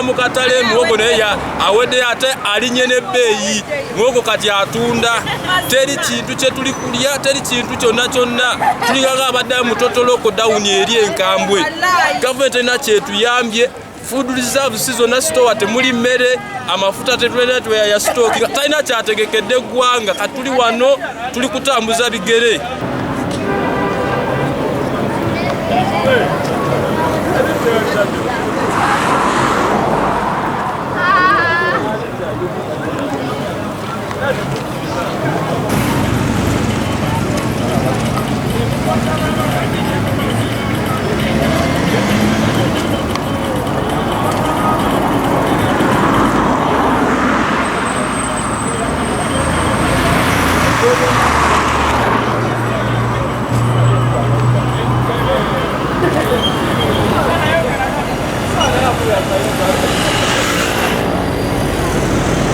mukatale muwogo naye awedde ate alinye n'ebbeeyi muwogo kati atunda teri kintu kye tuli kulya teri kintu kyonna tulikanga abadde mutotoloko dawuni eri enkambwe gavumenti erina kyetuyambye food reserves zonna store temuli mmere amafuta tetulina tweya stooki talina kyategekedde eggwanga kati tuli wano tuli kutambuza bigere.